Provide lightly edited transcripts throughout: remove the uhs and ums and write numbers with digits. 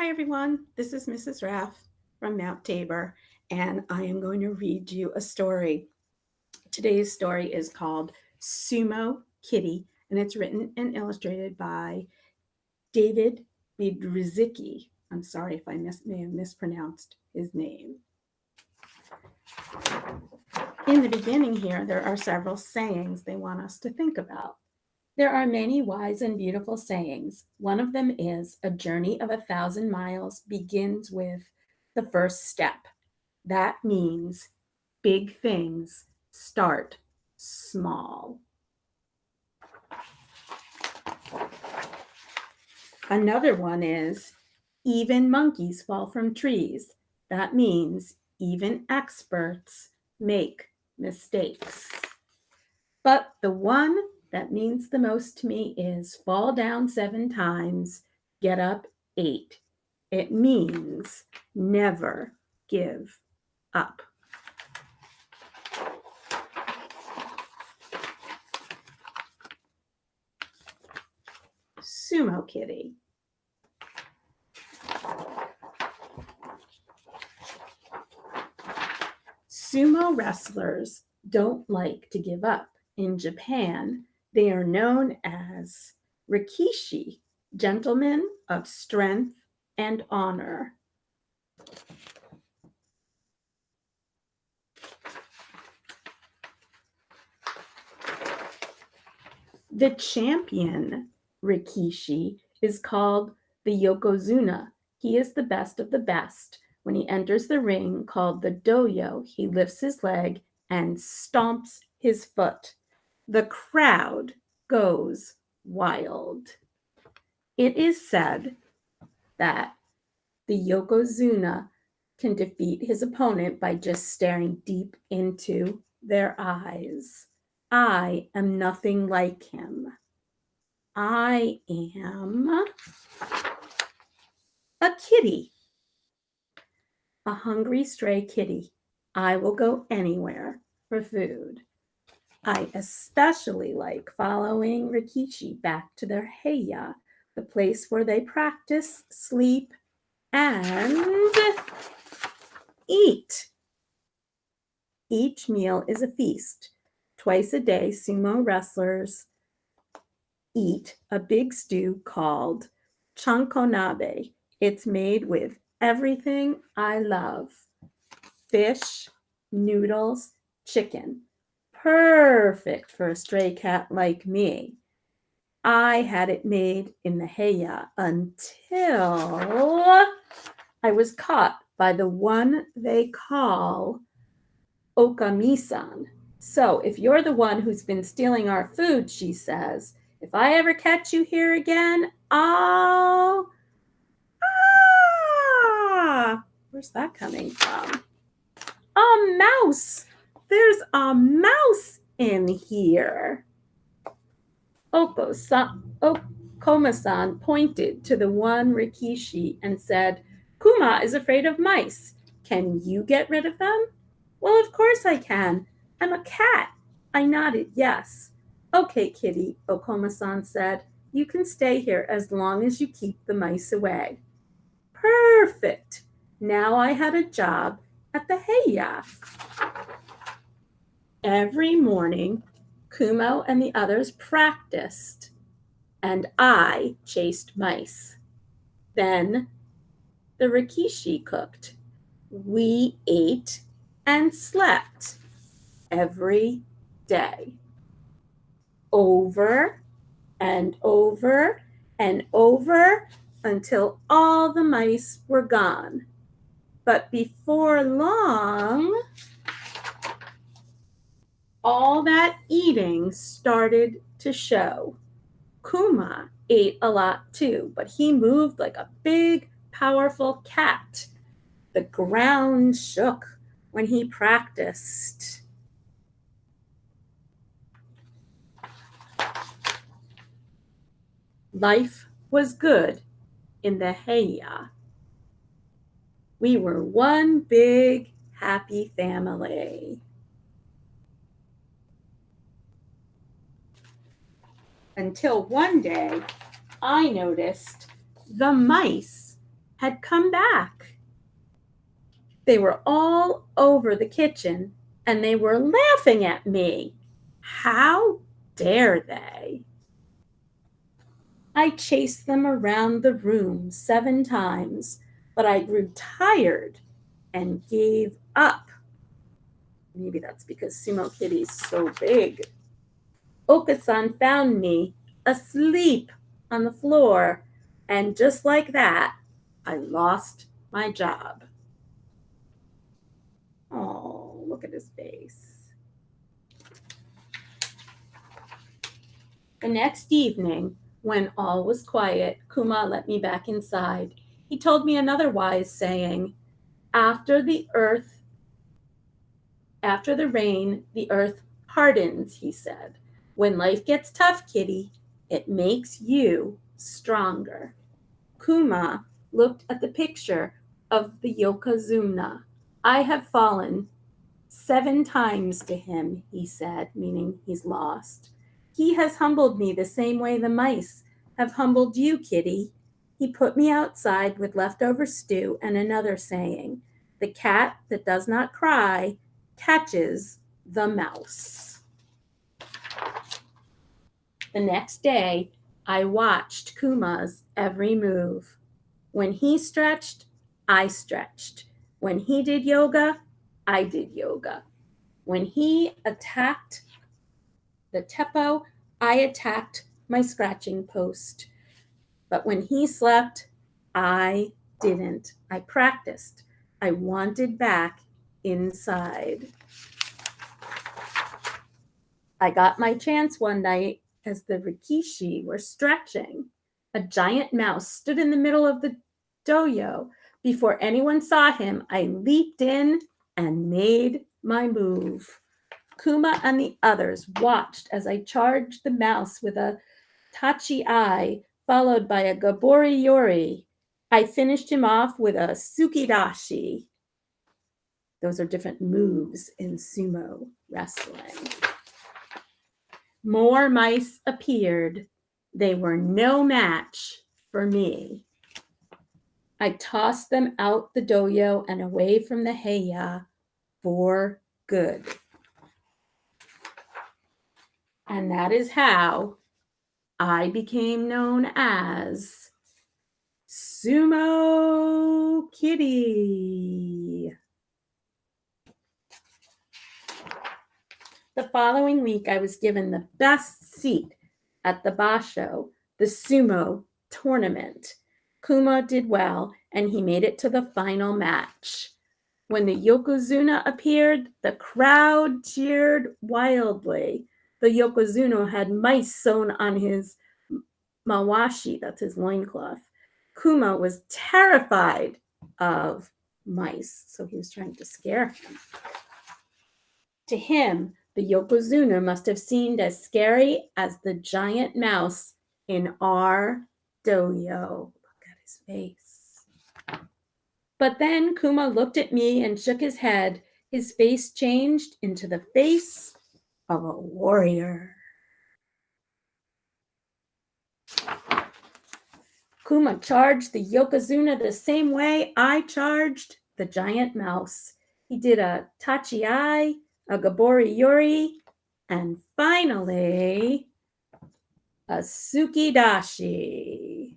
Hi everyone, this is Mrs. Raff from Mount Tabor, and I am going to read you a story. Today's story is called Sumo Kitty, and it's written and illustrated by David Biedrzycki. I'm sorry if I may have mispronounced his name. In the beginning here, there are several sayings they want us to think about. There are many wise and beautiful sayings. One of them is, a journey of 1,000 miles begins with the first step. That means big things start small. Another one is, even monkeys fall from trees. That means even experts make mistakes. But the one that means the most to me is, fall down 7 times, get up 8. It means never give up. Sumo Kitty. Sumo wrestlers don't like to give up. In Japan, they are known as rikishi, gentlemen of strength and honor. The champion rikishi is called the yokozuna. He is the best of the best. When he enters the ring called the doyo, he lifts his leg and stomps his foot. The crowd goes wild. It is said that the yokozuna can defeat his opponent by just staring deep into their eyes. I am nothing like him. I am a kitty, a hungry stray kitty. I will go anywhere for food. I especially like following rikishi back to their heiya, the place where they practice, sleep, and eat. Each meal is a feast. Twice a day, sumo wrestlers eat a big stew called chankonabe. It's made with everything I love: fish, noodles, chicken. Perfect for a stray cat like me. I had it made in the heiya until I was caught by the one they call Okami-san. So if you're the one who's been stealing our food, she says, if I ever catch you here again, I'll... Where's that coming from? A mouse! There's a mouse in here. Okoma-san pointed to the one rikishi and said, Kuma is afraid of mice. Can you get rid of them? Well, of course I can. I'm a cat. I nodded yes. Okay, kitty, Okoma-san said. You can stay here as long as you keep the mice away. Perfect. Now I had a job at the heiya. Every morning, Kumo and the others practiced, and I chased mice. Then the rikishi cooked. We ate and slept every day. Over and over and over until all the mice were gone. But before long, all that eating started to show. Kuma ate a lot too, but he moved like a big, powerful cat. The ground shook when he practiced. Life was good in the heiya. We were one big, happy family. Until one day, I noticed the mice had come back. They were all over the kitchen and they were laughing at me. How dare they? I chased them around the room 7 times, but I grew tired and gave up. Maybe that's because Sumo Kitty's so big. Okasan found me asleep on the floor, and just like that, I lost my job. Oh, look at his face. The next evening, when all was quiet, Kuma let me back inside. He told me another wise saying, after the rain, the earth hardens, he said. When life gets tough, Kitty, it makes you stronger. Kuma looked at the picture of the Yokozuna. I have fallen 7 times to him, he said, meaning he's lost. He has humbled me the same way the mice have humbled you, Kitty. He put me outside with leftover stew and another saying, the cat that does not cry catches the mouse. The next day, I watched Kuma's every move. When he stretched, I stretched. When he did yoga, I did yoga. When he attacked the teppo, I attacked my scratching post. But when he slept, I didn't. I practiced. I wanted back inside. I got my chance one night as the rikishi were stretching. A giant mouse stood in the middle of the doyo. Before anyone saw him, I leaped in and made my move. Kuma and the others watched as I charged the mouse with a tachi-ai, followed by a gabori yori. I finished him off with a tsukidashi. Those are different moves in sumo wrestling. More mice appeared. They were no match for me. I tossed them out the doyo and away from the heiya for good. And that is how I became known as Sumo Kitty. The following week, I was given the best seat at the basho, the sumo tournament. Kuma did well, and he made it to the final match. When the Yokozuna appeared, the crowd cheered wildly. The Yokozuna had mice sewn on his mawashi, that's his loincloth. Kuma was terrified of mice, so he was trying to scare him. To him, the Yokozuna must have seemed as scary as the giant mouse in our doyo. Look at his face. But then Kuma looked at me and shook his head. His face changed into the face of a warrior. Kuma charged the Yokozuna the same way I charged the giant mouse. He did a tachi-ai, a gabori yori, and finally, a tsukidashi.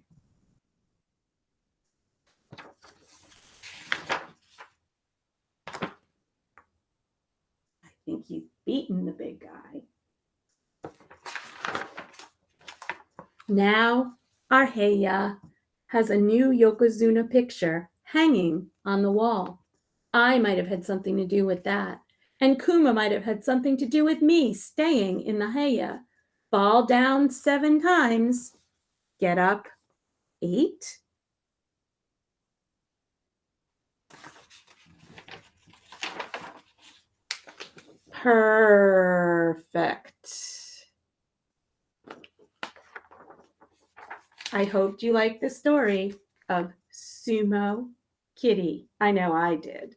I think he's beaten the big guy. Now, our heiya has a new Yokozuna picture hanging on the wall. I might have had something to do with that. And Kuma might have had something to do with me staying in the heiya. Fall down 7 times, get up 8. Perfect. I hoped you liked the story of Sumo Kitty. I know I did.